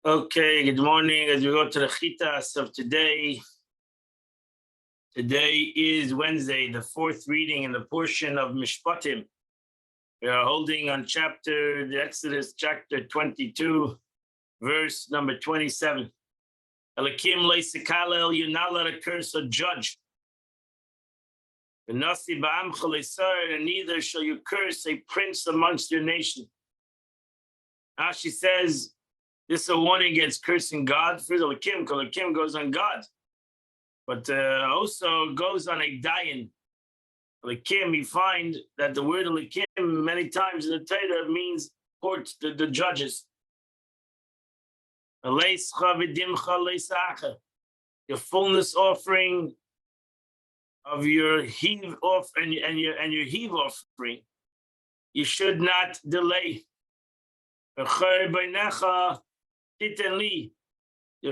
Okay, good morning. As we go to the Chitas of today, today is Wednesday, the fourth reading in the portion of Mishpatim. We are holding on the Exodus chapter 22, verse number 27. Elakim leisikalel, you're not allowed to curse a judge. And neither shall you curse a prince amongst your nation. Ashi says, this is a warning against cursing God. First, Elakim, because Elakim goes on God. But also goes on a dayan. Elakim, you find that the word Elakim many times in the Torah means court, the judges. Your fullness offering of your heave off and your heave offering, you should not delay. The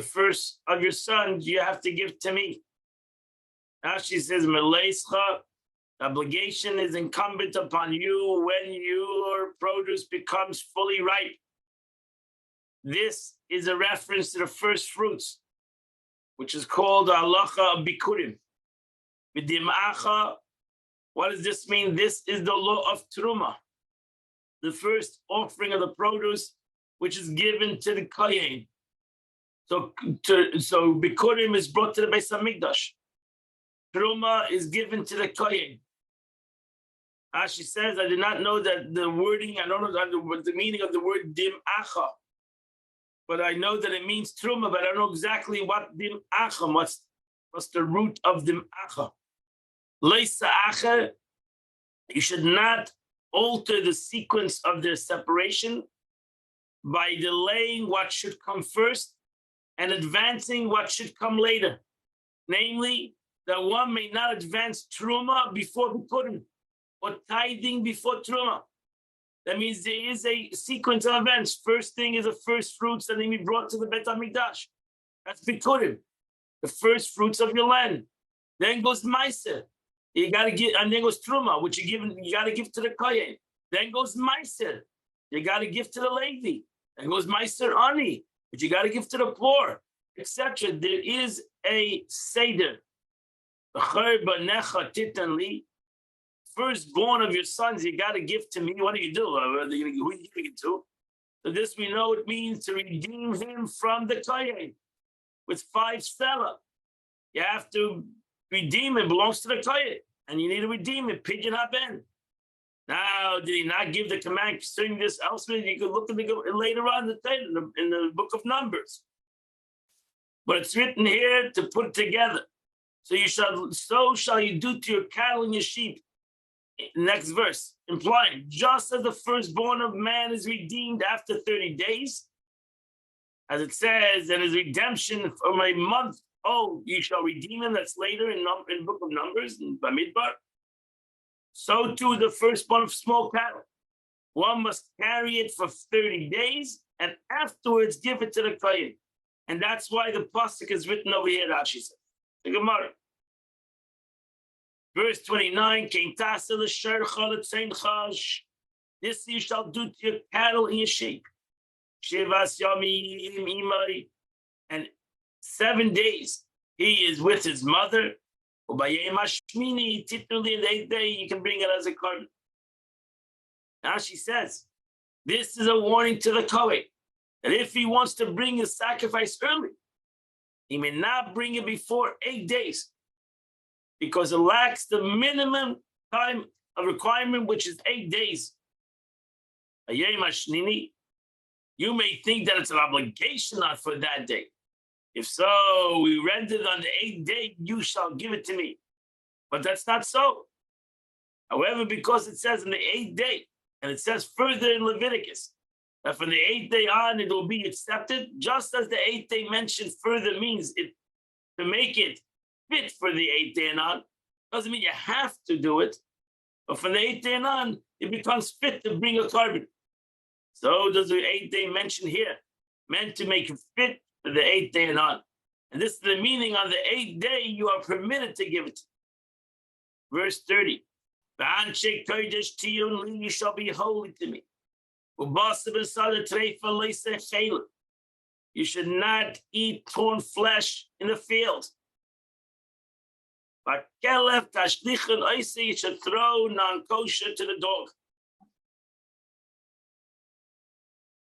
first of your sons you have to give to me. Now she says, Meleischa, obligation is incumbent upon you when your produce becomes fully ripe. This is a reference to the first fruits, which is called halacha of bikurim. B'dim'acha, what does this mean? This is the law of truma, the first offering of the produce, which is given to the kohen. So bikurim is brought to the Beis Hamikdash. Truma is given to the kohen. She says, I did not know that the wording, I don't know the meaning of the word dim'acha, but I know that it means truma, but I don't know exactly what dim'acha, what's the root of dim'acha. Leisa'acha, you should not alter the sequence of their separation by delaying what should come first and advancing what should come later. Namely, that one may not advance truma before bikurim, or tithing before truma. That means there is a sequence of events. First thing is the first fruits that they be brought to the Beit HaMikdash. That's bikurim, the first fruits of your land. Then goes meiser. You gotta give, and then goes truma, which you gotta give to the kohen. Then goes meiser. You gotta give to the Levi. Then goes meiser ani, which you gotta give to the poor, etc. There is a seder. Firstborn of your sons, you got to give to me. What do? Who are you giving it to? So this we know it means to redeem him from the kohen with 5 stela. You have to redeem it. Belongs to the kohen, and you need to redeem it. Pidyon haben. Now, did he not give the command concerning this elsewhere? You could look at it later on in the book of Numbers. But it's written here to put together. So shall you do to your cattle and your sheep. Next verse, implying, just as the firstborn of man is redeemed after 30 days, as it says, and his redemption from a month old, you shall redeem him. That's later in book of Numbers, in Bamidbar. So too the firstborn of small cattle. One must carry it for 30 days and afterwards give it to the kohen. And that's why the pasuk is written over here, Rashi says. The Gemara. Verse 29, this you shall do to your cattle and your sheep. And 7 days he is with his mother. And the 8th day you can bring it as a carbon. Now she says, this is a warning to the kohen that if he wants to bring his sacrifice early, he may not bring it before 8 days, because it lacks the minimum time of requirement, which is 8 days. You may think that it's an obligation not for that day. If so, we rendered on the 8th day, you shall give it to me. But that's not so. However, because it says in the 8th day, and it says further in Leviticus, that from the 8th day on, it will be accepted, just as the 8th day mentioned further means it to make it fit for the 8th day and on. Doesn't mean you have to do it, but from the 8th day and on, it becomes fit to bring a carbon. So does the 8th day mentioned here, meant to make it fit for the 8th day and on. And this is the meaning: on the 8th day, you are permitted to give it. Verse 30, you shall be holy to me. You should not eat torn flesh in the field. But you should throw non-kosher to the dog.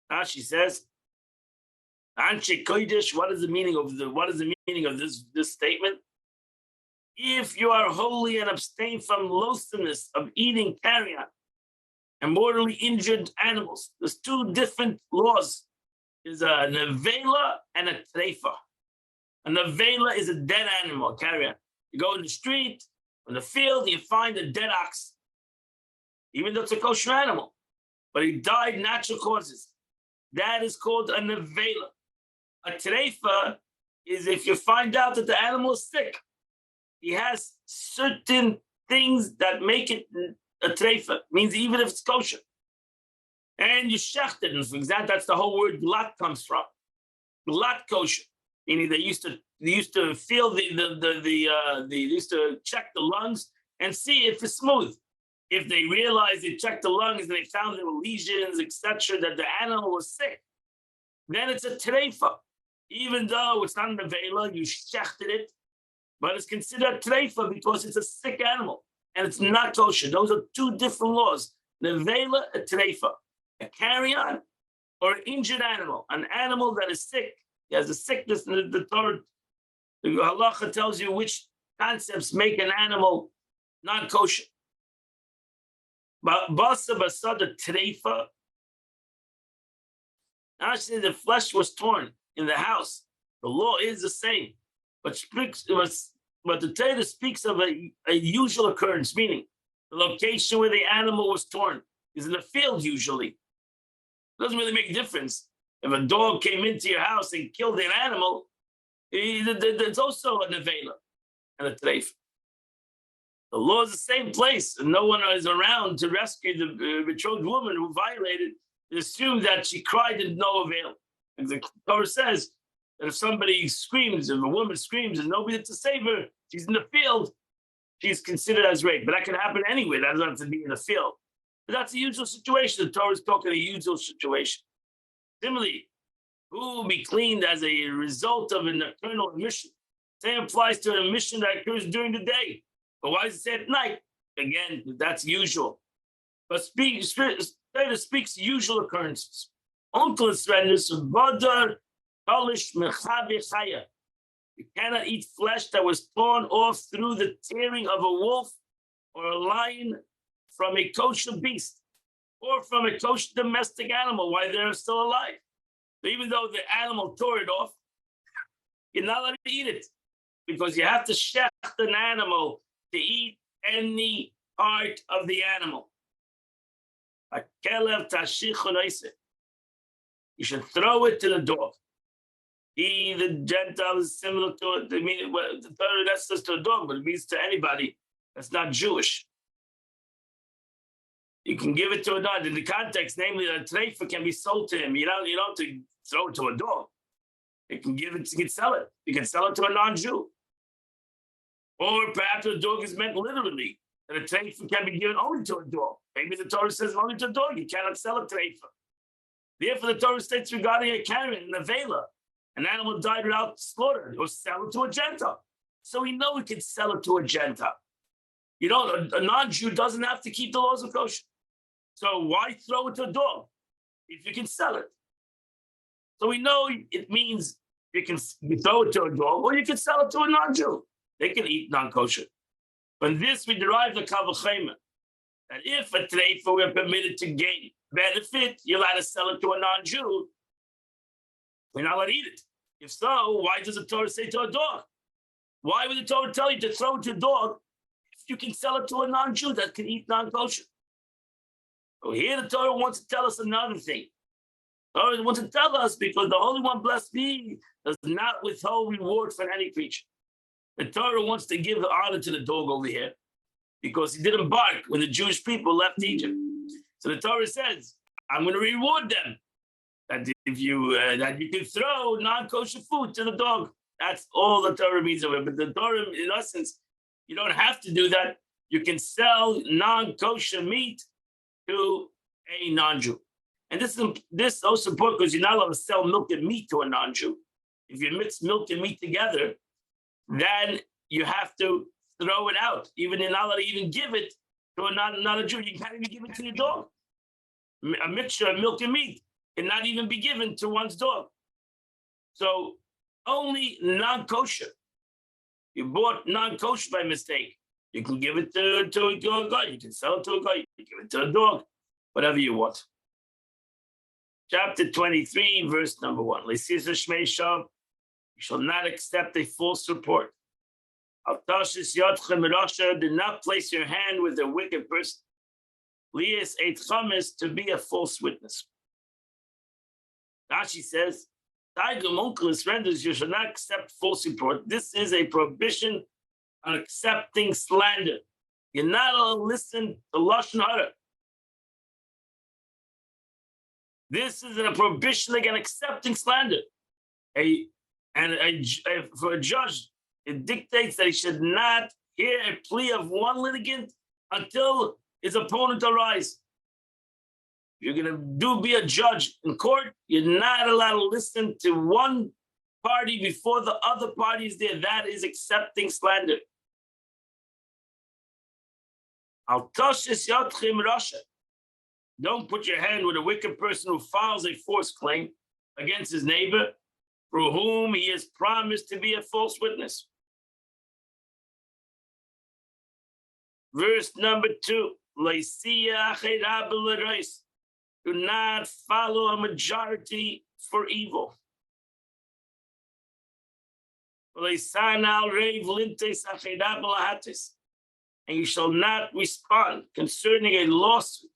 Now she says, Anshe Kodesh, what is the meaning of this statement? If you are holy and abstain from loathsomeness of eating carrion and mortally injured animals, there's two different laws. There's a nevela and a treifa. A nevela is a dead animal, carrion. You go in the street, in the field, you find a dead ox, even though it's a kosher animal, but he died natural causes. That is called a nevela. A treifa is if you find out that the animal is sick. He has certain things that make it a treifa, means even if it's kosher. And you shecht it. And for example, that's the whole word glat comes from. Glat kosher, meaning they used to feel they used to check the lungs and see if it's smooth. If they realized they checked the lungs and they found there were lesions, etc., that the animal was sick, then it's a treifa. Even though it's not an nevela, you shechted it, but it's considered treifa because it's a sick animal and it's not kosher. Those are two different laws. Nevela, a treifa. A carrion or an injured animal, an animal that is sick, he has a sickness, and the Torah, the halacha tells you which concepts make an animal non-kosher. But basa basada treifa, actually the flesh was torn in the house. The law is the same, but the Torah speaks of a usual occurrence, meaning the location where the animal was torn is in the field usually. It doesn't really make a difference. If a dog came into your house and killed an animal, it's also a nevela and a treif. The law is the same place, and no one is around to rescue the betrothed woman who violated. They assume that she cried and no avail. As the Torah says that if somebody screams, if a woman screams and nobody to save her, she's in the field, she's considered as rape. But that can happen anyway. That doesn't have to be in the field. But that's a usual situation. The Torah is talking a usual situation. Similarly, who will be cleaned as a result of an nocturnal emission? Same applies to an emission that occurs during the day. But why does it say at night? Again, that's usual. But Torah speaks usual occurrences. Uncle surrenders badar kalish mechabe chaya. You cannot eat flesh that was torn off through the tearing of a wolf or a lion from a kosher beast or from a kosher domestic animal while they're still alive. So even though the animal tore it off, you're not allowed to eat it because you have to shecht an animal to eat any part of the animal. You should throw it to the dog. He, the Gentile, is similar to it. I mean, the Torah that's just to a dog, but it means to anybody that's not Jewish. You can give it to a dog. In the context, namely, a treifa can be sold to him. You don't have to throw it to a dog. You can sell it. You can sell it to a non-Jew. Or perhaps the dog is meant literally. And a treifa can be given only to a dog. Maybe the Torah says only to a dog. You cannot sell a treifa. Therefore, the Torah states regarding a carrion, an avela, an animal died without slaughter, or sell it to a Gentile. So we know we can sell it to a Gentile. You know, a non-Jew doesn't have to keep the laws of kosher. So why throw it to a dog if you can sell it? So we know it means you throw it to a dog, or you can sell it to a non-Jew. They can eat non-kosher. From this, we derive the kavachema that if a treifa were permitted to gain benefit, you're allowed to sell it to a non-Jew. We're not allowed to eat it. If so, why does the Torah say to a dog? Why would the Torah tell you to throw it to a dog if you can sell it to a non-Jew that can eat non-kosher? So here the Torah wants to tell us another thing. The Torah wants to tell us because the Holy One, blessed be, does not withhold reward from any creature. The Torah wants to give the honor to the dog over here because he didn't bark when the Jewish people left Egypt. So the Torah says, I'm going to reward them. That if you can throw non-kosher food to the dog. That's all the Torah means of it. But the Torah, in essence, you don't have to do that. You can sell non-kosher meat to a non-Jew. And this also important because you're not allowed to sell milk and meat to a non-Jew. If you mix milk and meat together, then you have to throw it out. Even you're not allowed to even give it to a non-Jew. You can't even give it to your dog. A mixture of milk and meat cannot even be given to one's dog. So only non-kosher. You bought non-kosher by mistake. You can give it to a guy. You can sell it to a guy. You can give it to a dog. Whatever you want. Chapter 23, verse number 1. You shall not accept a false report. Do not place your hand with a wicked person. To be a false witness. Rashi says, you shall not accept false report. This is a prohibition on accepting slander. You're not allowed to listen to Lashon Hara. This is a prohibition against accepting slander. For a judge, it dictates that he should not hear a plea of one litigant until his opponent arrives. If you're going to be a judge in court, you're not allowed to listen to one party before the other party is there. That is accepting slander. Don't put your hand with a wicked person who files a false claim against his neighbor, for whom he has promised to be a false witness. Verse number 2. Do not follow a majority for evil. And you shall not respond concerning a lawsuit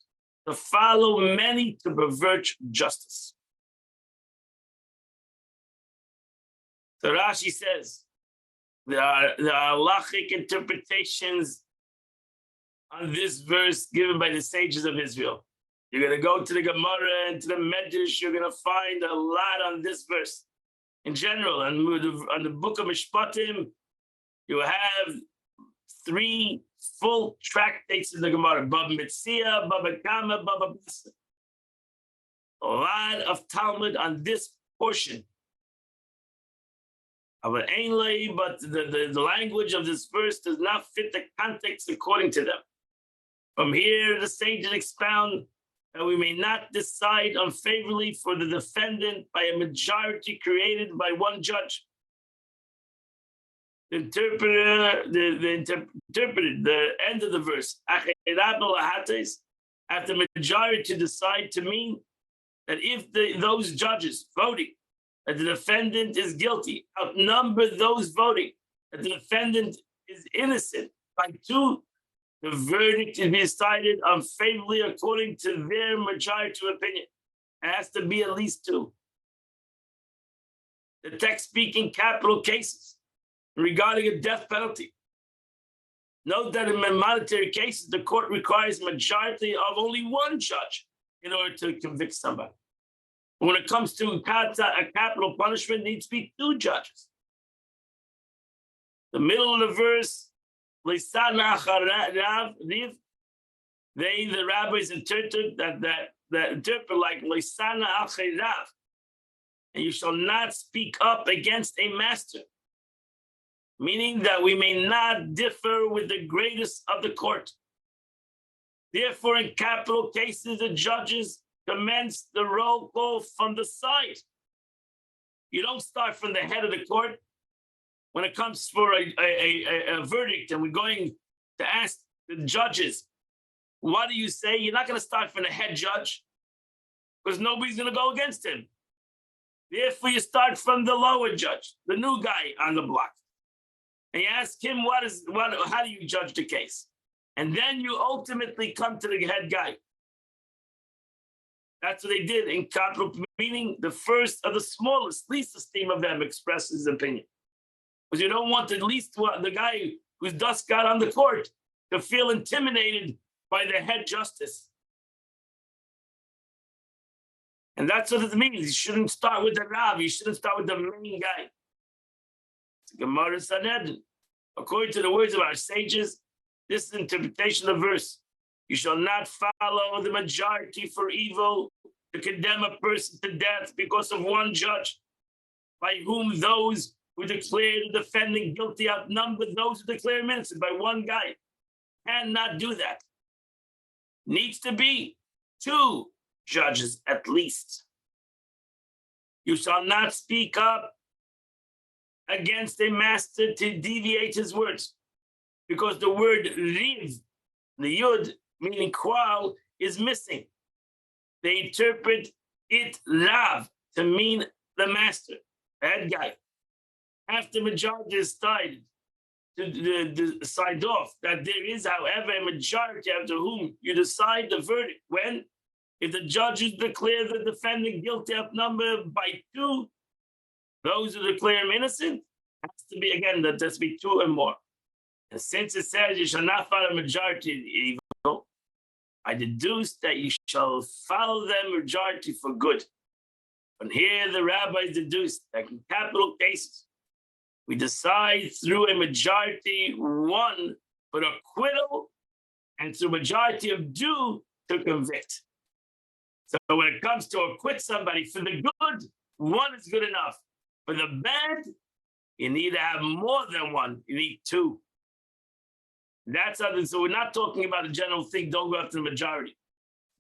to follow many to pervert justice. So Rashi says there are halachic interpretations on this verse given by the sages of Israel. You're going to go to the Gemara and to the Medrash, you're going to find a lot on this verse. In general, on the book of Mishpatim, you have 3 full tractates in the Gemara, Baba Metzia, Baba Kama, Baba Basa. A lot of Talmud on this portion. But the language of this verse does not fit the context according to them. From here, the sages expound that we may not decide unfavorably for the defendant by a majority created by one judge. The interpreter interpreted the end of the verse, after majority to decide, to mean that if those judges voting that the defendant is guilty outnumber those voting that the defendant is innocent by 2, the verdict is decided unfavorably according to their majority opinion. It has to be at least 2. The text speaking capital cases regarding a death penalty. Note that in monetary cases, the court requires a majority of only one judge in order to convict somebody. When it comes to a capital punishment, it needs to be 2 judges. The middle of the verse, the rabbis interpret that interpret like Lisana al-Khirav, and you shall not speak up against a master, meaning that we may not differ with the greatest of the court. Therefore, in capital cases, the judges commence the roll call from the side. You don't start from the head of the court. When it comes for a verdict and we're going to ask the judges, what do you say? You're not going to start from the head judge because nobody's going to go against him. Therefore, you start from the lower judge, the new guy on the block. And you ask him, how do you judge the case? And then you ultimately come to the head guy. That's what they did in capital, meaning the first of the smallest, least esteem of them expresses his opinion. Because you don't want the guy who's just got on the court to feel intimidated by the head justice. And that's what it means. You shouldn't start with the Rav. You shouldn't start with the main guy. It's Gemara Sanhedrin. According to the words of our sages, this is the interpretation of the verse. You shall not follow the majority for evil to condemn a person to death because of one judge, by whom those who declare the defendant guilty outnumber those who declare him innocent by one guy. Cannot do that. Needs to be 2 judges at least. You shall not speak up against a master to deviate his words, because the word riv, the yud, meaning quarrel, is missing. They interpret it rav to mean the master, the head guy. After majority is decided to decide off that there is, however, a majority after whom you decide the verdict. When? If the judges declare the defendant guilty outnumbered by 2, those who declare him innocent has to be, again, that has to be 2 or more. And since it says you shall not follow majority evil, I deduce that you shall follow them majority for good. And here the rabbis deduce that in capital cases, we decide through a majority 1 for acquittal and through majority of 2 to convict. So when it comes to acquit somebody for the good, 1 is good enough. For the bad, you need to have more than 1. You need 2. That's other. So we're not talking about a general thing. Don't go after the majority.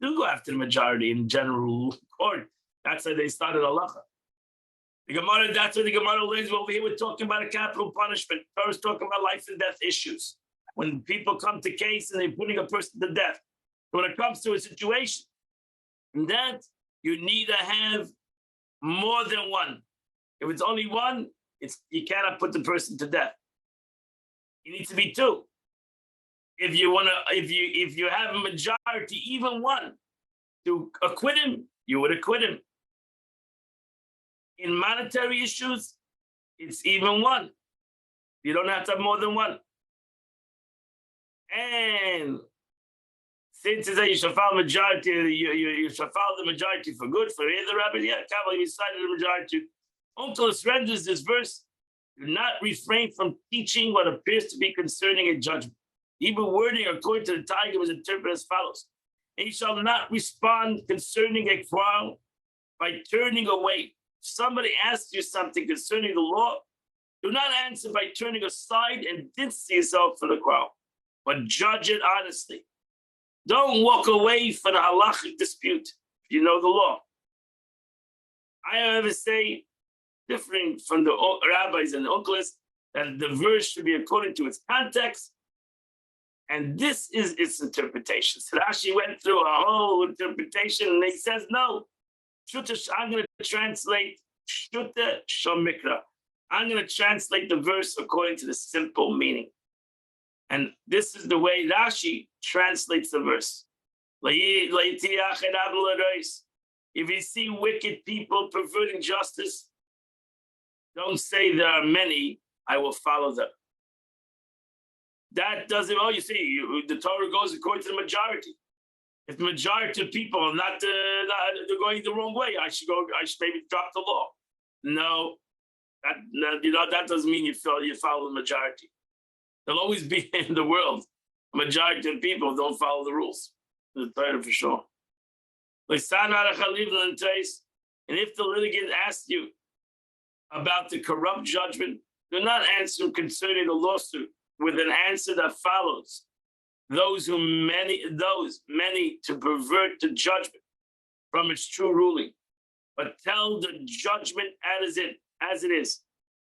Do go after the majority in general court. That's how they started halacha. The Gemara, that's what the Gemara learns. Over here, we're talking about a capital punishment. Torah's talking about life and death issues. When people come to case and they're putting a person to death. When it comes to a situation, that you need to have more than 1. If it's only 1, you cannot put the person to death. You need to be 2. If you have a majority, even 1, to acquit him, you would acquit him. In monetary issues, it's even 1. You don't have to have more than 1. And since it's that you shall follow majority, you shall follow the majority for good. For the rabbi, yeah, Kabbalah, you decided the majority. Onkelos renders this verse, do not refrain from teaching what appears to be concerning a judgment. Even wording according to the Tiger was interpreted as follows. And you shall not respond concerning a quarrel by turning away. If somebody asks you something concerning the law, do not answer by turning aside and distance yourself from the quarrel, but judge it honestly. Don't walk away from the halachic dispute if you know the law. I ever say, different from the rabbis and the onkelos, that the verse should be according to its context, and this is its interpretation. So Rashi went through a whole interpretation, and he says, no, I'm going to translate Shuta Shomikra. I'm going to translate the verse according to the simple meaning. And this is the way Rashi translates the verse. If you see wicked people perverting justice, don't say there are many, I will follow them. That doesn't, you see, the Torah goes according to the majority. If the majority of people are not they're going the wrong way, I should maybe drop the law. No, that doesn't mean you follow the majority. There'll always be in the world a majority of people don't follow the rules. The Torah for sure. And if the litigant asks you about the corrupt judgment, do not answer concerning the lawsuit with an answer that follows. Those many to pervert the judgment from its true ruling, but tell the judgment as it is,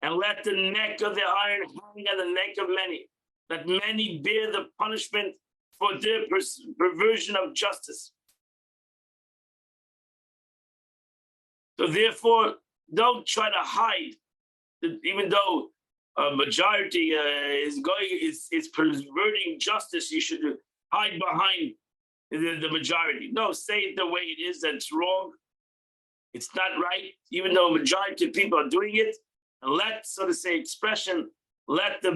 and let the neck of the iron hang on the neck of many, that many bear the punishment for their perversion of justice. So therefore, don't try to hide, even though a majority is perverting justice, you should hide behind the majority. No, say it the way it is, that it's wrong. It's not right, even though a majority of people are doing it. And let, so to say, expression, let the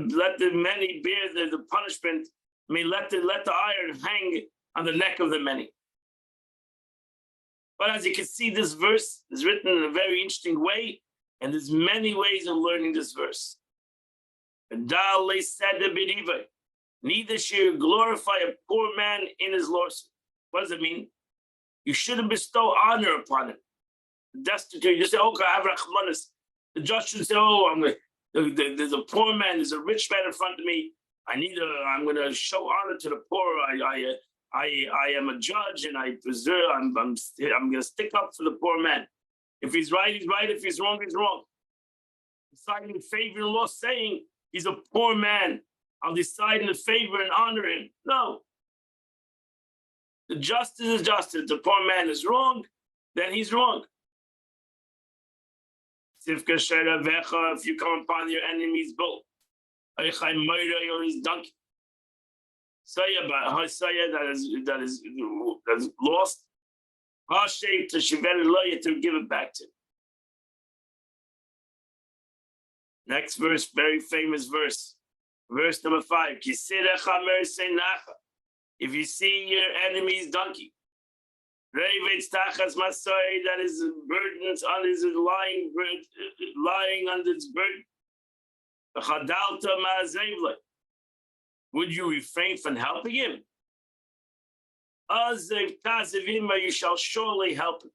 many bear the punishment. I mean, let the iron hang on the neck of the many. But as you can see, this verse is written in a very interesting way, and there's many ways of learning this verse. Neither should you glorify a poor man in his lawsuit. What does it mean? You shouldn't bestow honor upon him. Destitute, you say, okay, I have rachmanis. The judge should say, oh, there's a poor man, there's a rich man in front of me. I'm going to show honor to the poor. I am a judge, and I'm going to stick up for the poor man. If he's right, he's right. If he's wrong, he's wrong. Deciding in favor in law, saying he's a poor man, I'll decide in the favor and honor him. No. The justice is justice. If the poor man is wrong, then he's wrong. If you come upon your enemy's bull, or his donkey, that is lost, to give it back to him. Next verse, very famous verse. Verse number 5. If you see your enemy's donkey, that is burdens on his lying under its burden, would you refrain from helping him? You shall surely help him.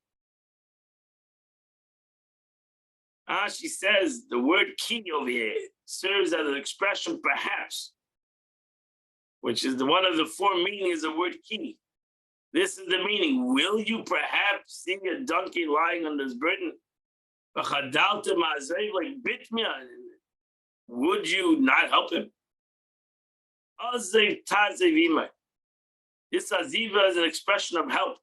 She says the word key over here serves as an expression perhaps, which is one of the 4 meanings of the word key. This is the meaning. Will you perhaps see a donkey lying under his burden? Like bit me on it. Would you not help him? This aziva is an expression of help.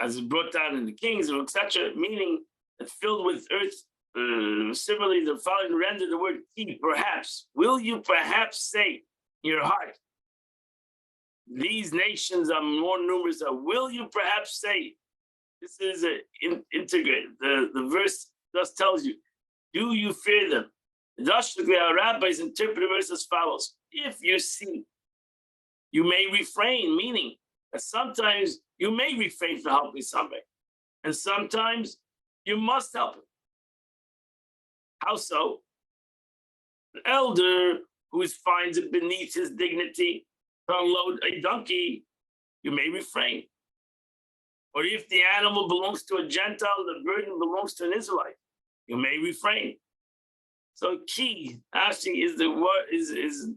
As it's brought down in the Kings, etc., meaning that filled with earth. Similarly, the following render the word key, perhaps. Will you perhaps say in your heart, these nations are more numerous? Will you perhaps say, this is integrated. The verse thus tells you, do you fear them? Our rabbis interpret the verse as follows. If you see, you may refrain, meaning that sometimes you may refrain from helping somebody, and sometimes you must help him. How so? An elder who finds it beneath his dignity to unload a donkey, you may refrain. Or if the animal belongs to a Gentile, the burden belongs to an Israelite, you may refrain. So key actually is the word is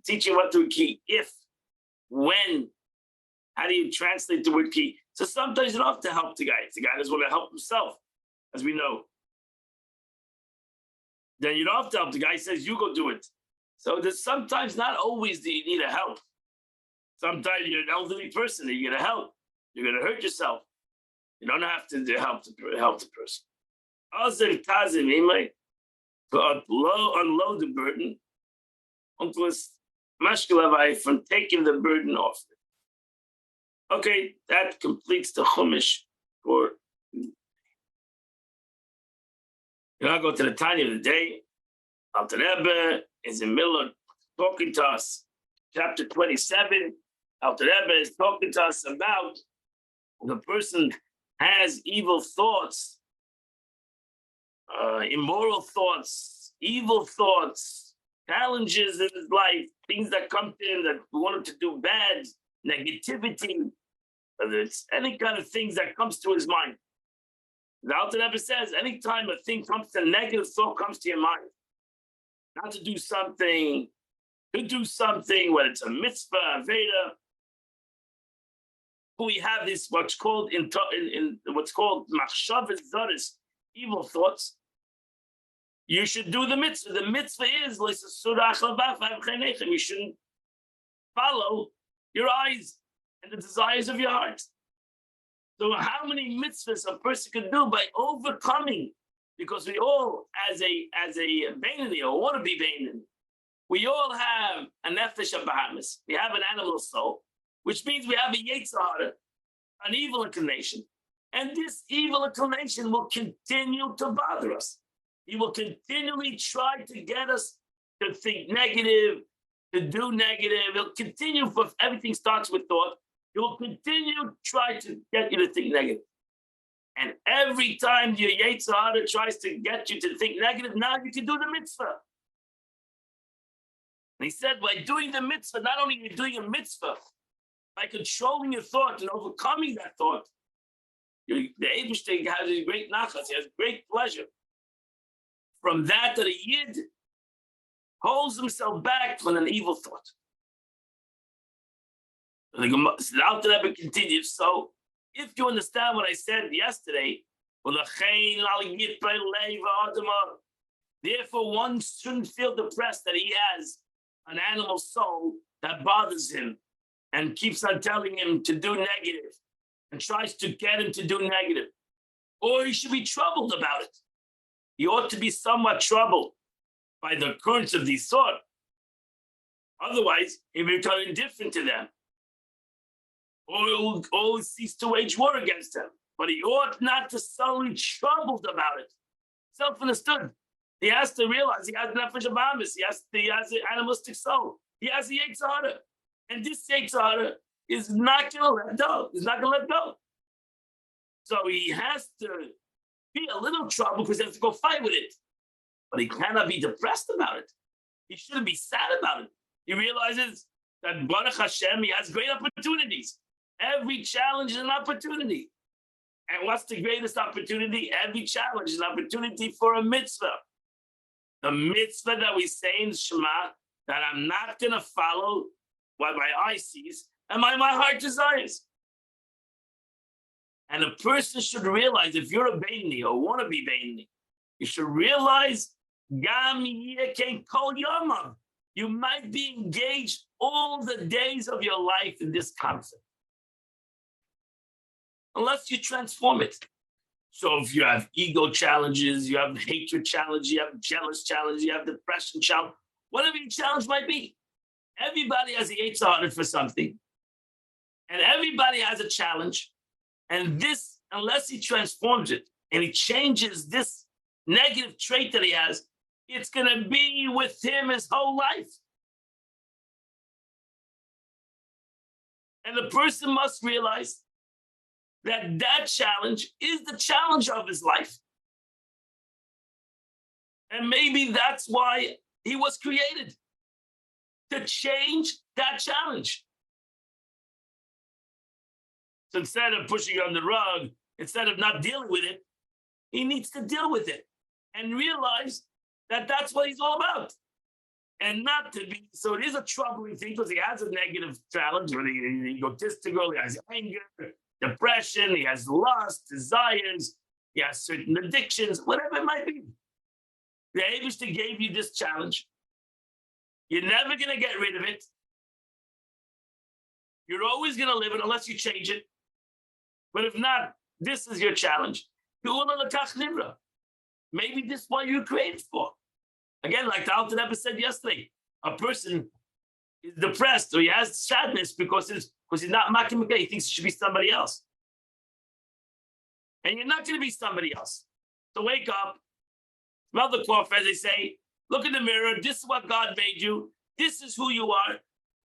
teaching what to key. If, when, how do you translate the word key? So sometimes you don't have to help the guy. If the guy doesn't want to help himself, as we know, then you don't have to help. The guy says, you go do it. So there's sometimes, not always do you need a help. Sometimes you're an elderly person and you're going to help. You're going to hurt yourself. You don't have to help the person. To unload the burden, from taking the burden off. Okay, that completes the Chumash for. I'll go to the Tanya of the day. Alter Rebbe is in the middle of talking to us. Chapter 27. Alter Rebbe is talking to us about the person has evil thoughts, immoral thoughts, evil thoughts, challenges in his life, things that come to him that want him to do bad, negativity, whether it's any kind of things that comes to his mind. The Alter Rebbe says, anytime a thing comes to, a negative thought comes to your mind, not to do something, whether it's a mitzvah, a veda, we have this what's called in what's called machshavas zaris, evil thoughts. You should do the mitzvah. The mitzvah is you shouldn't follow your eyes and the desires of your heart. So how many mitzvahs a person can do by overcoming? Because we all, as a Beinani, or want to be Beinani, we all have a nefesh of Bahamas. We have an animal soul, which means we have a Yetzer Hara, an evil inclination. And this evil inclination will continue to bother us. He will continually try to get us to think negative, to do negative. He'll continue, for everything starts with thought. He will continue to try to get you to think negative. And every time your Yetzer Hara tries to get you to think negative, now you can do the mitzvah. And he said, by doing the mitzvah, not only are you doing a mitzvah, by controlling your thought and overcoming that thought, the Eibishter has a great nachas, he has great pleasure. From that a Yid holds himself back from an evil thought. The Alter Rebbe continues, so if you understand what I said yesterday, therefore one shouldn't feel depressed that he has an animal soul that bothers him and keeps on telling him to do negative and tries to get him to do negative. Or he should be troubled about it. He ought to be somewhat troubled by the occurrence of these thoughts. Otherwise, he will become indifferent to them. Or he will always cease to wage war against them. But he ought not to solely troubled about it. Self-understood. He has to realize he has nefesh abamis. He has an animalistic soul. He has the Yetzer Hara. And this Yetzer Hara is not going to let go. He's not going to let go. So he has to be a little trouble because he has to go fight with it. But he cannot be depressed about it. He shouldn't be sad about it. He realizes that Baruch Hashem, he has great opportunities. Every challenge is an opportunity. And what's the greatest opportunity? Every challenge is an opportunity for a mitzvah. The mitzvah that we say in Shema, that I'm not going to follow what my eye sees and my heart desires. And a person should realize, if you're a Beinoni or want to be Beinoni, you should realize, Gam Yeh Kol Yamav, you might be engaged all the days of your life in this concept. Unless you transform it. So if you have ego challenges, you have hatred challenges, you have jealous challenges, you have depression challenge, whatever your challenge might be. Everybody has a Yetzer Hara for something. And everybody has a challenge. And this, unless he transforms it and he changes this negative trait that he has, it's going to be with him his whole life. And the person must realize that that challenge is the challenge of his life. And maybe that's why he was created, to change that challenge. So instead of pushing it on the rug, instead of not dealing with it, he needs to deal with it and realize that that's what he's all about. And not to be, so it is a troubling thing because he has a negative challenge, whether he's egotistical, he has anger, depression, he has lust, desires, he has certain addictions, whatever it might be. The Eibishter gave you this challenge. You're never going to get rid of it. You're always going to live it unless you change it. But if not, this is your challenge. Maybe this is what you're created for. Again, like the Alter Rebbe said yesterday, a person is depressed or he has sadness because he's not making he thinks he should be somebody else. And you're not going to be somebody else. So wake up, smell the cough, as they say, look in the mirror. This is what God made you. This is who you are.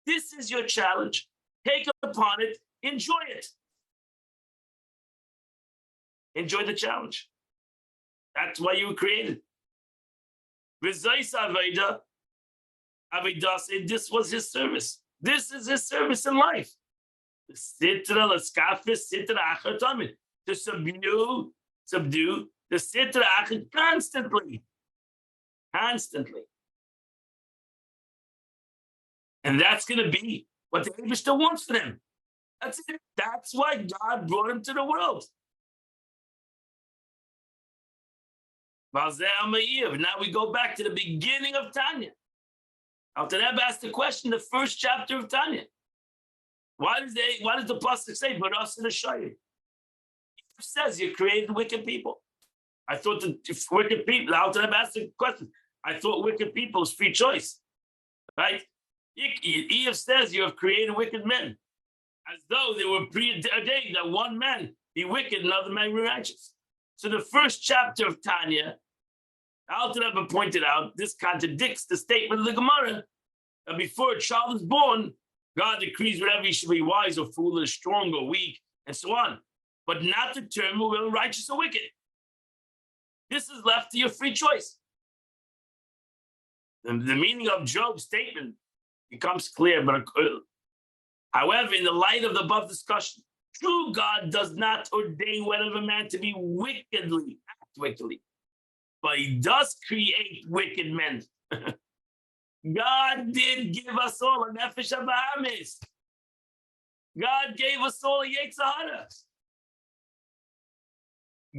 This is your challenge. Take upon it. Enjoy it. Enjoy the challenge. That's why you were created. This was his service. This is his service in life. To subdue the sitra achid constantly. And that's going to be what the Eibishter wants for them. That's it. That's why God brought him to the world. Now we go back to the beginning of Tanya. Alter Rebbe asked the question, the first chapter of Tanya. Why does the pasuk say, "But us in the Shayim"? It says you created wicked people. I thought that if wicked people, Alter Rebbe asked the question. I thought wicked people is free choice, right? Eve says you have created wicked men, as though they were preordained that one man be wicked and another man be righteous. So the first chapter of Tanya, Alter Rebbe pointed out, this contradicts the statement of the Gemara that before a child is born, God decrees whatever he should be wise or foolish, strong or weak, and so on, but not determine whether righteous or wicked. This is left to your free choice. The meaning of Job's statement becomes clear, but However, in the light of the above discussion, true God does not ordain whatever man to be act wickedly, but he does create wicked men. God did give us all a nefesh habahamis. God gave us all a yetzer hara.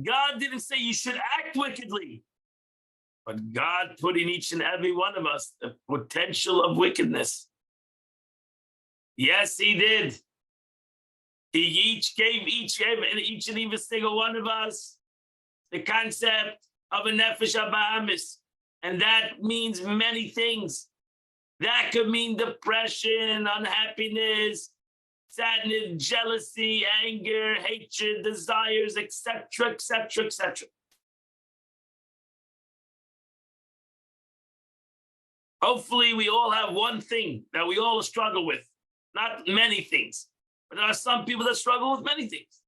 God didn't say you should act wickedly, but God put in each and every one of us the potential of wickedness. Yes, he did. He gave each and every single one of us the concept of a nefesh habahamis. And that means many things. That could mean depression, unhappiness, sadness, jealousy, anger, hatred, desires, etc., etc., etc. Hopefully, we all have one thing that we all struggle with. Not many things, but there are some people that struggle with many things.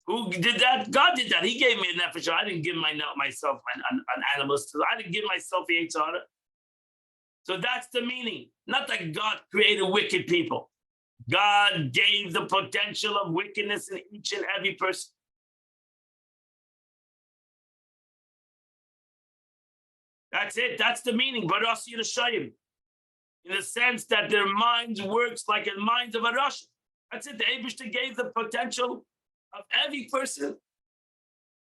Who did that? God did that. He gave me a nefesh. I didn't give myself an animals. I didn't give myself the yetzer hara. So that's the meaning. Not that God created wicked people. God gave the potential of wickedness in each and every person. That's it. That's the meaning. Baras Yerushalayim. In the sense that their minds works like the minds of a Russian. That's it. The Eibishter gave the potential of every person.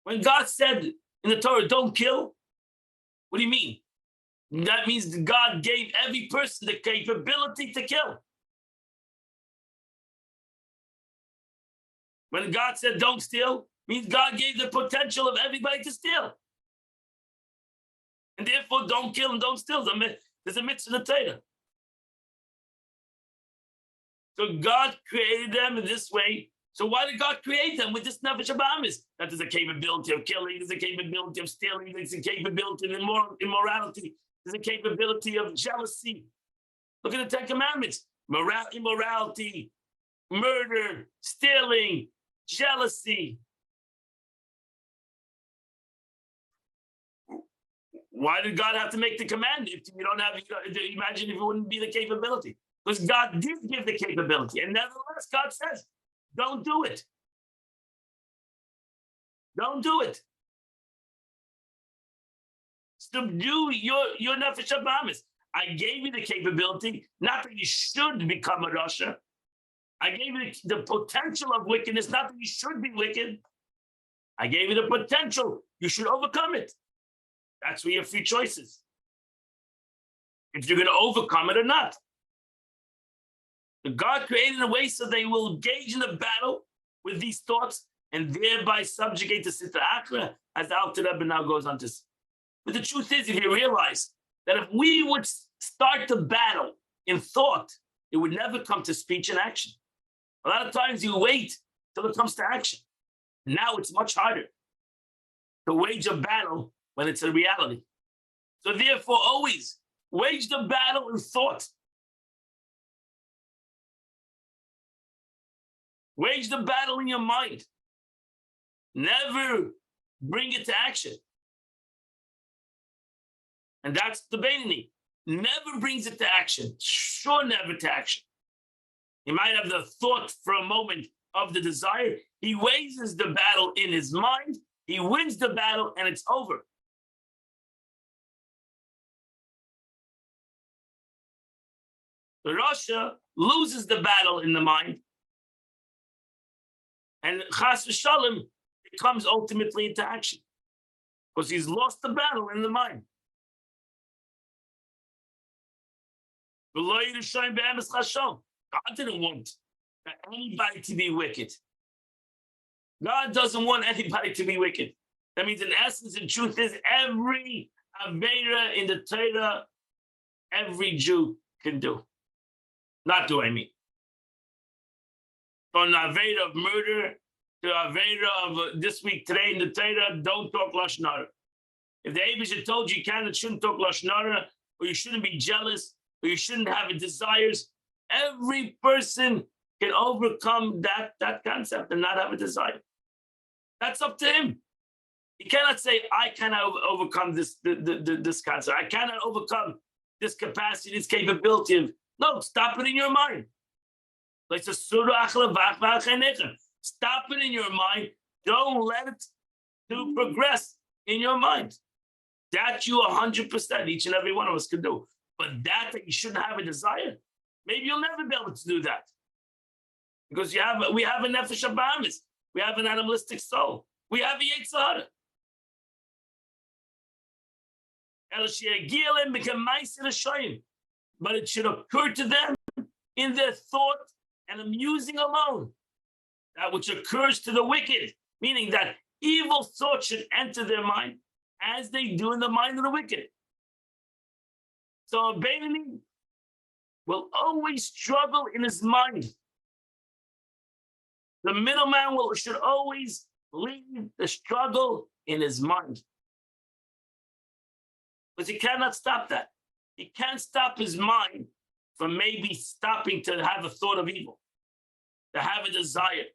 When God said in the Torah, don't kill, what do you mean? That means God gave every person the capability to kill. When God said don't steal, means God gave the potential of everybody to steal. And therefore, don't kill and don't steal. There's a mitzvah in the Torah. So God created them in this way. So why did God create them with this nefesh habahamis? That there's a capability of killing, there's a capability of stealing, there's a capability of immorality, there's a capability of jealousy. Look at the Ten Commandments. Immorality, murder, stealing, jealousy. Why did God have to make the command if you don't have, imagine if it wouldn't be the capability? Because God did give the capability. And nevertheless, God says, don't do it. Don't do it. Subdue your nefesh habahamis. I gave you the capability, not that you should become a rasha. I gave you the potential of wickedness, not that you should be wicked. I gave you the potential. You should overcome it. That's where you have free choices. If you're going to overcome it or not. God created a way so they will engage in a battle with these thoughts and thereby subjugate the Sitra Achra, as the Alter Rebbe now goes on to say. But the truth is, if you realize that if we would start the battle in thought, it would never come to speech and action. A lot of times you wait till it comes to action. Now it's much harder to wage a battle when it's a reality. So therefore, always wage the battle in thought. Wage the battle in your mind. Never bring it to action. And that's the Beinoni. Never brings it to action. Sure, never to action. He might have the thought for a moment of the desire. He wages the battle in his mind. He wins the battle and it's over. The Rasha loses the battle in the mind. And Chas v'Shalom, it comes ultimately into action. Because he's lost the battle in the mind. God didn't want anybody to be wicked. God doesn't want anybody to be wicked. That means in essence and truth is every Avera in the Torah, every Jew can do. Not do, I mean. From the Avera of murder to Avera of this week, today in the Torah, don't talk Lashon Hara. If the Eibishter told you can and shouldn't talk Lashon Hara, or you shouldn't be jealous, or you shouldn't have desires, every person can overcome that concept and not have a desire. That's up to him. He cannot say, I cannot overcome this concept. I cannot overcome this capacity, this capability of, no, stop it in your mind. Like stop it in your mind. Don't let it to progress in your mind. That you 100%, each and every one of us can do. But that you shouldn't have a desire, maybe you'll never be able to do that. Because we have a nefesh habahamis. We have an animalistic soul. We have a Yetzer Hara. But it should occur to them in their thought and amusing alone. That which occurs to the wicked, meaning that evil thoughts should enter their mind as they do in the mind of the wicked. So a Beinoni will always struggle in his mind. The middleman should always leave the struggle in his mind. Because he cannot stop that. He can't stop his mind from maybe stopping to have a thought of evil, to have a desire,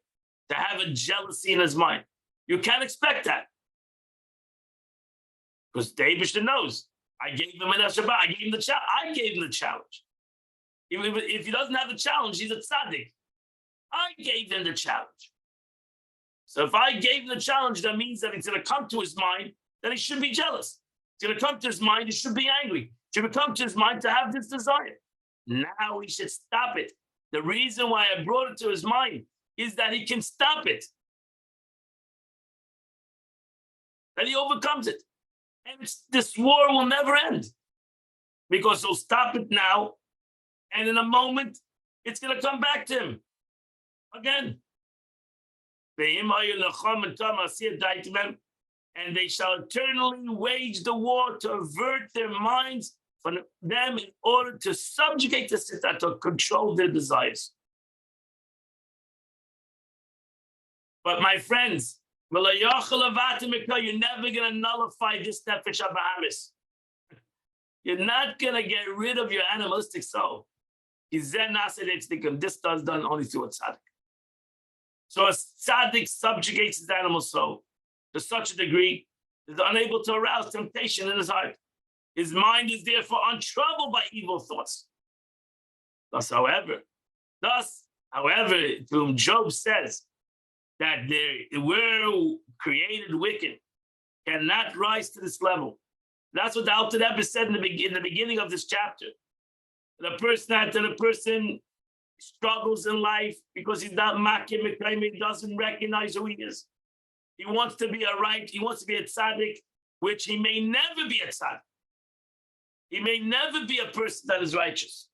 to have a jealousy in his mind. You can't expect that. Because David knows, I gave him an Shabbat, I gave him the challenge. If he doesn't have the challenge, he's a tzaddik. I gave him the challenge. So if I gave him the challenge, that means that it's going to come to his mind that he should be jealous. It's going to come to his mind, he should be angry. It should come to his mind to have this desire. Now he should stop it. The reason why I brought it to his mind is that he can stop it. That he overcomes it. And this war will never end. Because he'll stop it now, and in a moment, it's going to come back to him. Again. And they shall eternally wage the war to avert their minds from them in order to subjugate the Sita, to control their desires. But my friends, you're never going to nullify this nefesh habahamis. You're not going to get rid of your animalistic soul. This does done only through a tzaddik. So a tzaddik subjugates his animal soul to such a degree that they're unable to arouse temptation in his heart. His mind is therefore untroubled by evil thoughts. Thus, however, to whom Job says that they were created wicked, cannot rise to this level. That's what the Alter Rebbe said in the beginning of this chapter. The person struggles in life because he's not makim, he doesn't recognize who he is. He wants to be he wants to be a tzaddik, which he may never be a tzaddik. He may never be a person that is righteous.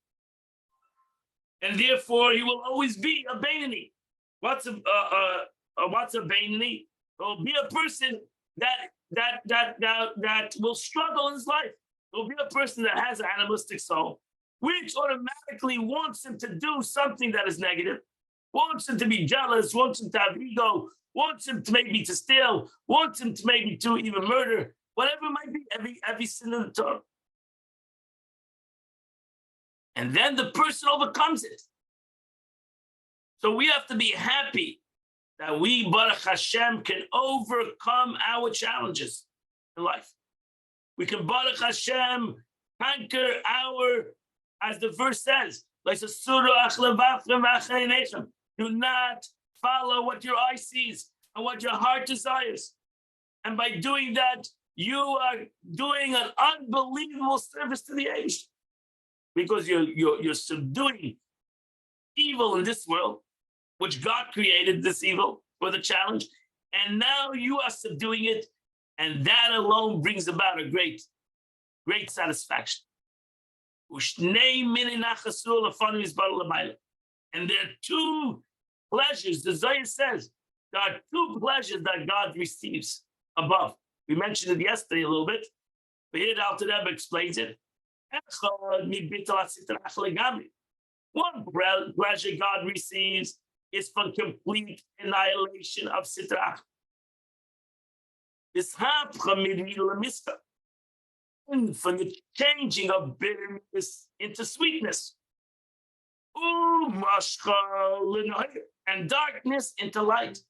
And therefore, he will always be a Beinoni. What's a Beinoni? He'll be a person that will struggle in his life. He'll be a person that has an animalistic soul, which automatically wants him to do something that is negative, wants him to be jealous, wants him to have ego, wants him to maybe to steal, wants him to maybe to even murder, whatever it might be, every sin in the Torah. And then the person overcomes it. So we have to be happy that we, Baruch Hashem, can overcome our challenges in life. We can, Baruch Hashem, conquer as the verse says, do not follow what your eye sees and what your heart desires. And by doing that, you are doing an unbelievable service to the age. Because you're subduing evil in this world, which God created this evil for the challenge, and now you are subduing it, and that alone brings about a great satisfaction. And there are two pleasures, the Zohar says, there are two pleasures that God receives above. We mentioned it yesterday a little bit, but here the Alter Rebbe explains it. One pleasure God receives is from complete annihilation of Sitra. And from the changing of bitterness into sweetness. And darkness into light.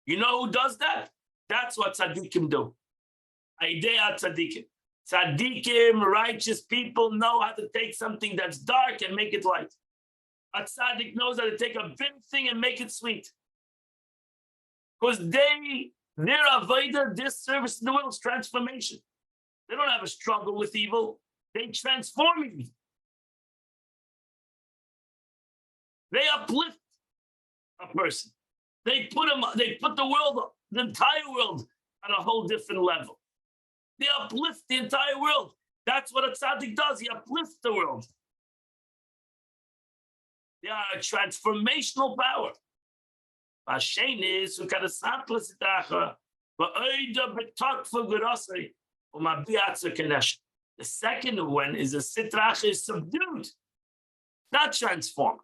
You know who does that? That's what tzaddikim do. Aidea tzaddikim. Tzaddikim, righteous people know how to take something that's dark and make it light. A tzaddik knows how to take a bitter thing and make it sweet. Because their avodah, their service in the world is transformation. They don't have a struggle with evil. They transform evil. They uplift a person. They put the world, the entire world, on a whole different level. They uplift the entire world. That's what a tzaddik does. He uplifts the world. They are a transformational power. The second one is a sitrach is subdued, not transformed.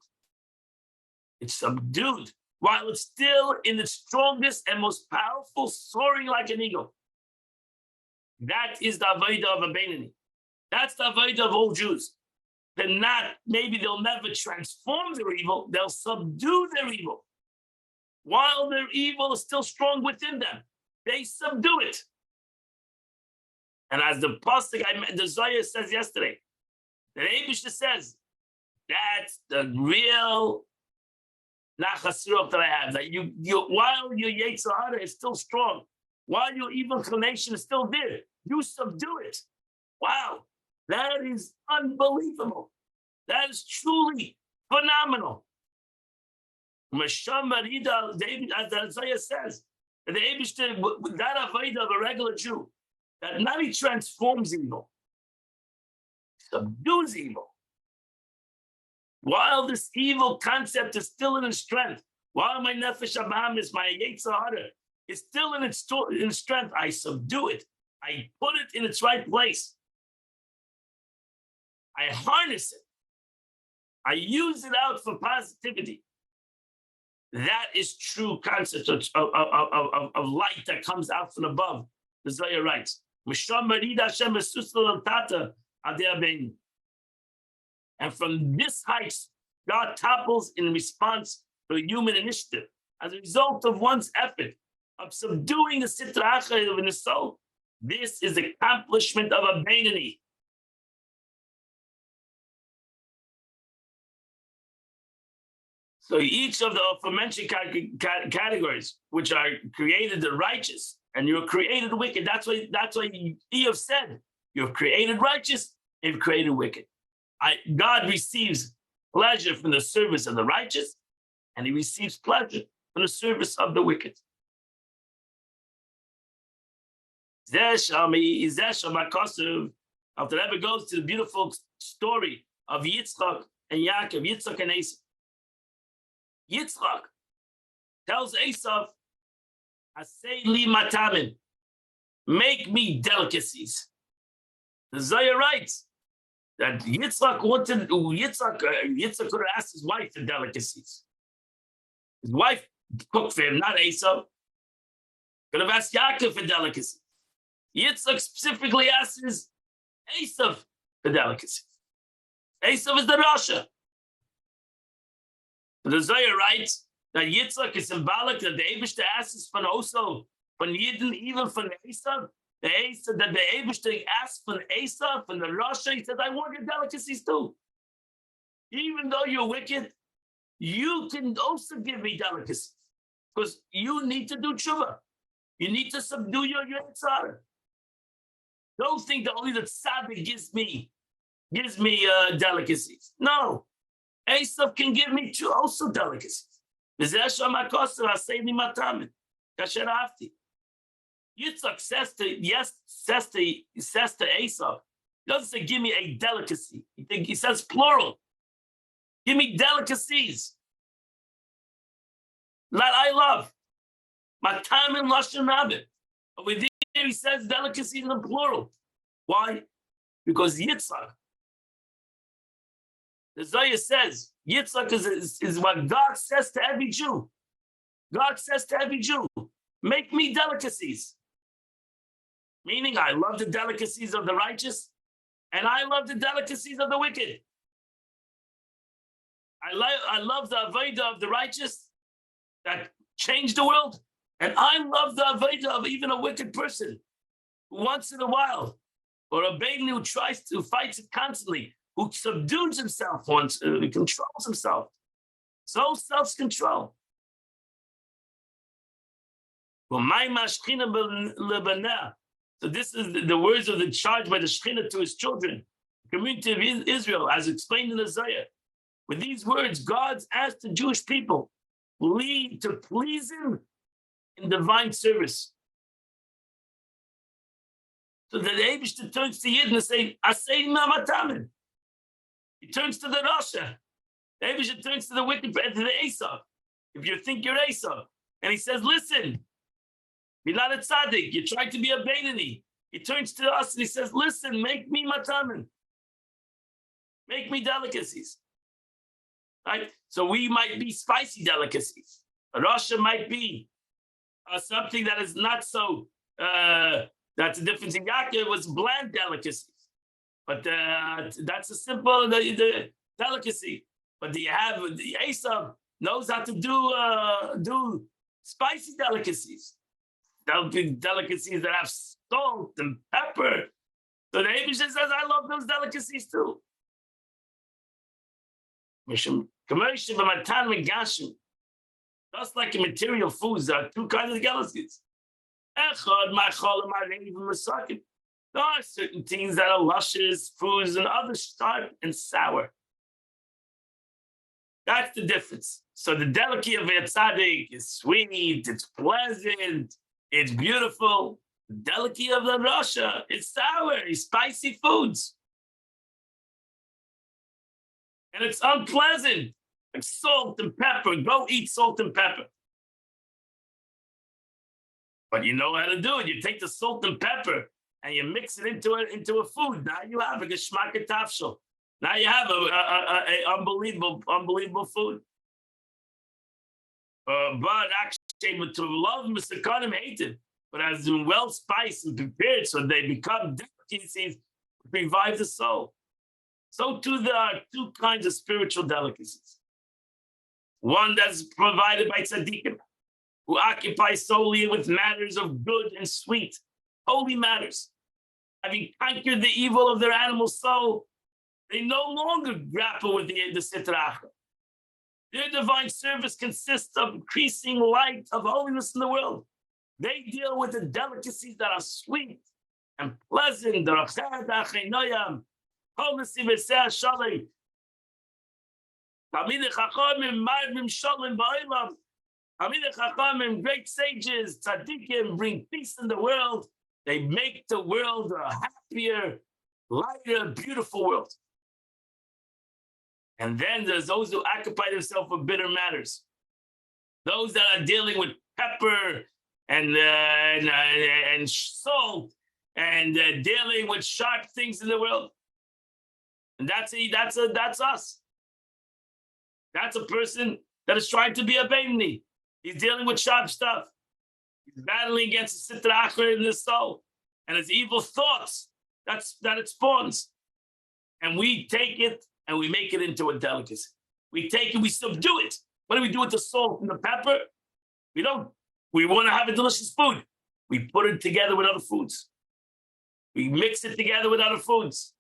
It's subdued while it's still in its strongest and most powerful, soaring like an eagle. That is the avodah of a Beinoni. That's the avodah of all Jews. Maybe they'll never transform their evil, they'll subdue their evil. While their evil is still strong within them, they subdue it. And as the pasuk, the Zohar says yesterday, the Eibishter says, that's the real nachas ruach that I have. That you while your Yetzer Hara is still strong, while your evil inclination is still there, you subdue it. Wow, that is unbelievable. That is truly phenomenal. David, as Isaiah says, the Eibishter, that avodah of a regular Jew, that not he transforms evil, subdues evil. While this evil concept is still in its strength, while my nefesh abahamis, my Yetzer Hara, is still in its strength, I subdue it. I put it in its right place. I harness it. I use it out for positivity. That is true concept of light that comes out from above. The Zohar writes, and from this height, God topples in response to a human initiative. As a result of one's effort of subduing the sitra achra in the soul, this is the accomplishment of a Beinoni. So each of the aforementioned categories, which are created the righteous, and you're created wicked. That's why Eve said, you're created righteous and you've created wicked. God receives pleasure from the service of the righteous, and he receives pleasure from the service of the wicked. After Rebbe goes to the beautiful story of Yitzchak and Yaakov, Yitzchak and Esau. Yitzchak tells Esau, "Asay li matamim, make me delicacies." The Zohar writes that Yitzchak could have asked his wife for delicacies. His wife cooked for him, not Esau. Could have asked Yaakov for delicacies. Yitzchak specifically asks Esau for delicacies. Esau is the Rasha. The Zohar writes that Yitzchak is symbolic that the Eibishter asks from also from Yidden, even from Esau. That the Eibishter asks from Esau, from the Rasha. He said, "I want your delicacies too. Even though you're wicked, you can also give me delicacies because you need to do tshuva. You need to subdue your Yetzer Hara. Don't think that only the tzaddik gives me delicacies. No." Esau can give me also delicacies. Yitzchak says to Esau, he doesn't say, "Give me a delicacy." He says plural. Give me delicacies that I love. Matam and lashon rabim. Over there, he says delicacies in the plural. Why? Because Yitzchak, the Zohar says, Yitzchak is what God says to every Jew. God says to every Jew, "Make me delicacies." Meaning, I love the delicacies of the righteous, and I love the delicacies of the wicked. I love the avodah of the righteous that changed the world, and I love the avodah of even a wicked person who once in a while or a baby who tries to fight it constantly, who subdues himself once, controls himself. So self-control. So this is the words of the charge by the Shekhinah to his children, the community of Israel, as explained in Isaiah. With these words, God's asked the Jewish people to please him in divine service. So that the Eibishter turns to Yidden and say, Asay Mamatamin. He turns to the Rasha. The Eibishter turns to the wicked, to the Esau. If you think you're Esau. And he says, listen, you're not a tzaddik. You're trying to be a Beinani. He turns to us and he says, listen, make me matamin. Make me delicacies. Right? So we might be spicy delicacies. Rasha might be something that is not so, that's the difference in Yaakov, was bland delicacies. But that's a simple the delicacy. But you have the Esau knows how to do spicy delicacies. Delicacies that have salt and pepper. So the Eibishter says, I love those delicacies too. Just like in material foods, there are two kinds of delicacies. There are certain things that are luscious foods and others sharp and sour. That's the difference. So the delicacy of a tzaddik is sweet, it's pleasant, it's beautiful. The delicacy of the Rasha is sour, it's spicy foods. And it's unpleasant, like salt and pepper. Go eat salt and pepper. But you know how to do it. You take the salt and pepper and you mix it into a food. Now you have a geschmack tafshel. Now you have a unbelievable food. But actually, to love Misakanim hated, but as in well spiced and prepared, so they become delicacies, revive the soul. So too, there are two kinds of spiritual delicacies. One that's provided by tzaddikim, who occupy solely with matters of good and sweet, holy matters. Having conquered the evil of their animal soul, they no longer grapple with the Sitra Achra. Their divine service consists of increasing light of holiness in the world. They deal with the delicacies that are sweet and pleasant. Great sages, tzaddikim, bring peace in the world. They make the world a happier, lighter, beautiful world. And then there's those who occupy themselves with bitter matters. Those that are dealing with pepper and salt and dealing with sharp things in the world. And that's us. That's a person that is trying to be a Beinani. He's dealing with sharp stuff. He's battling against the Sitra Achra in his soul and his evil thoughts that it spawns. And we take it and we make it into a delicacy. We take it, we subdue it. What do we do with the salt and the pepper? We don't. We want to have a delicious food. We put it together with other foods. We mix it together with other foods.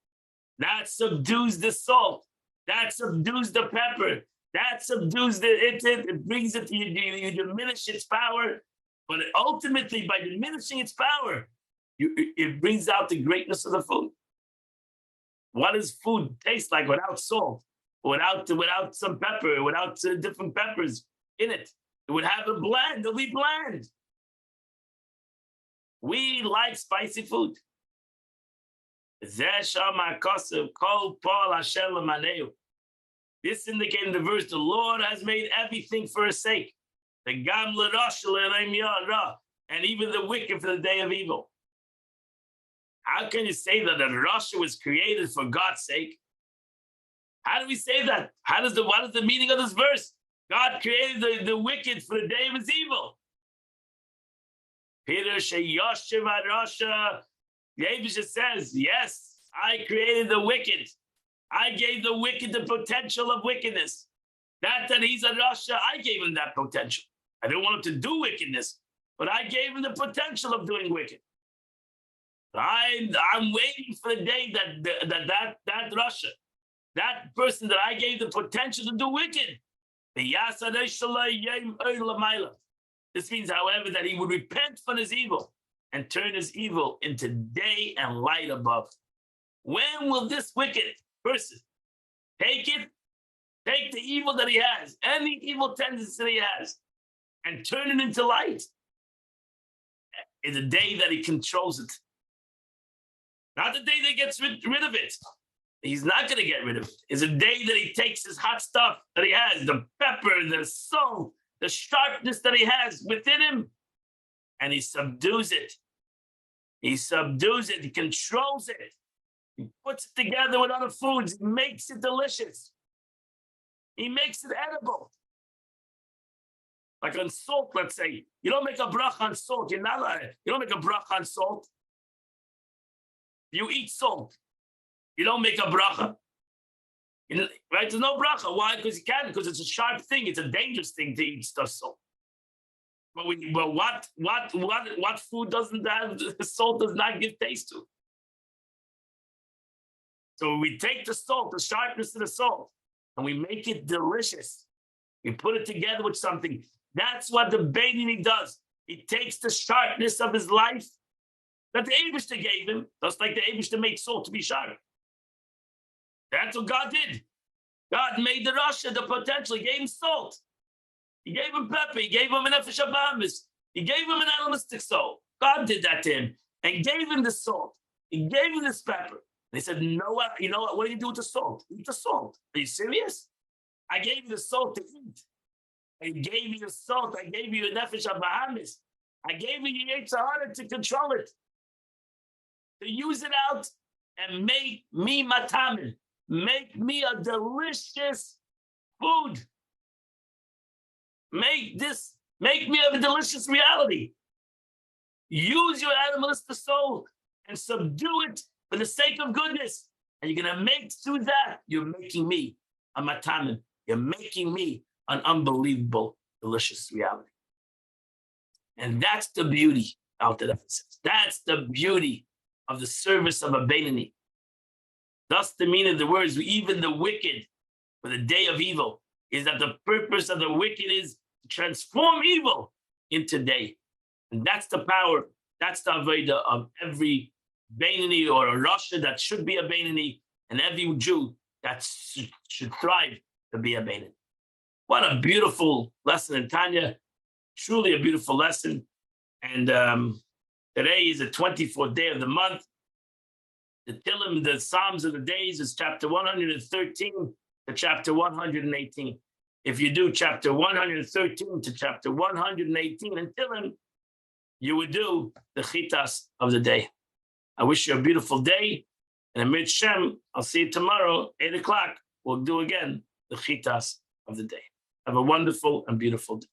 That subdues the salt. That subdues the pepper. That subdues it brings it, you diminish its power. But ultimately, by diminishing its power, it brings out the greatness of the food. What does food taste like without salt, without some pepper, without different peppers in it? It would have a bland. It'll be bland. We like spicy food. This indicating the verse, the Lord has made everything for his sake. And even the wicked for the day of evil. How can you say that the Rasha was created for God's sake? How do we say that? What is the meaning of this verse? God created the wicked for the day of his evil. Peter Sheyoshev Rasha. The Eibishter says, yes, I created the wicked. I gave the wicked the potential of wickedness. That he's a Rasha, I gave him that potential. I didn't want him to do wickedness, but I gave him the potential of doing wicked. I'm waiting for the day that Russia, that person that I gave the potential to do wicked. This means, however, that he would repent from his evil and turn his evil into day and light above. When will this wicked person take the evil that he has, any evil tendency that he has, and turn it into light? In the day that he controls it. Not the day that he gets rid of it. He's not going to get rid of it. It's a day that he takes his hot stuff that he has, the pepper, the salt, the sharpness that he has within him, and he subdues it. He subdues it. He controls it. He puts it together with other foods. He makes it delicious. He makes it edible. Like on salt, let's say. You don't make a bracha on salt. You're not allowed. You don't make a bracha on salt. You eat salt. You don't make a bracha. Right? There's no bracha. Why? Because you can't. Because it's a sharp thing. It's a dangerous thing to eat stuff salt. But what food doesn't have salt does not give taste to? So we take the salt, the sharpness of the salt, and we make it delicious. We put it together with something. That's what the Beinoni does. He takes the sharpness of his life that the Eibishter gave him, just like the Eibishter made salt to be sharp. That's what God did. God made the Russia, the potential. He gave him salt. He gave him pepper. He gave him an nefesh habahamis. He gave him an animalistic soul. God did that to him and gave him the salt. He gave him this pepper. And he said, you know what? What do you do with the salt? Eat the salt. Are you serious? I gave you the salt to eat. I gave you the salt. I gave you a nefesh habahamis. I gave you your yetzer hara to control it, to use it out and make me matamin, make me a delicious food. Make me a delicious reality. Use your animalistic soul and subdue it for the sake of goodness. And you're going to make through that, you're making me a matamin. You're making me an unbelievable, delicious reality. And that's the beauty out of Ephesus. That's the beauty of the service of a Beinoni. Thus the meaning of the words, even the wicked for the day of evil, is that the purpose of the wicked is to transform evil into day. And that's the power, that's the avodah of every Beinoni or a Rasha that should be a Beinoni, and every Jew that should thrive to be a Beinoni. What a beautiful lesson in Tanya. Truly a beautiful lesson. And today is the 24th day of the month. The Tillim, the Psalms of the days, is chapter 113 to chapter 118. If you do chapter 113 to chapter 118 in Tillim, you would do the chitas of the day. I wish you a beautiful day. And Amir Shem, I'll see you tomorrow, 8 o'clock. We'll do again the chitas of the day. Have a wonderful and beautiful day.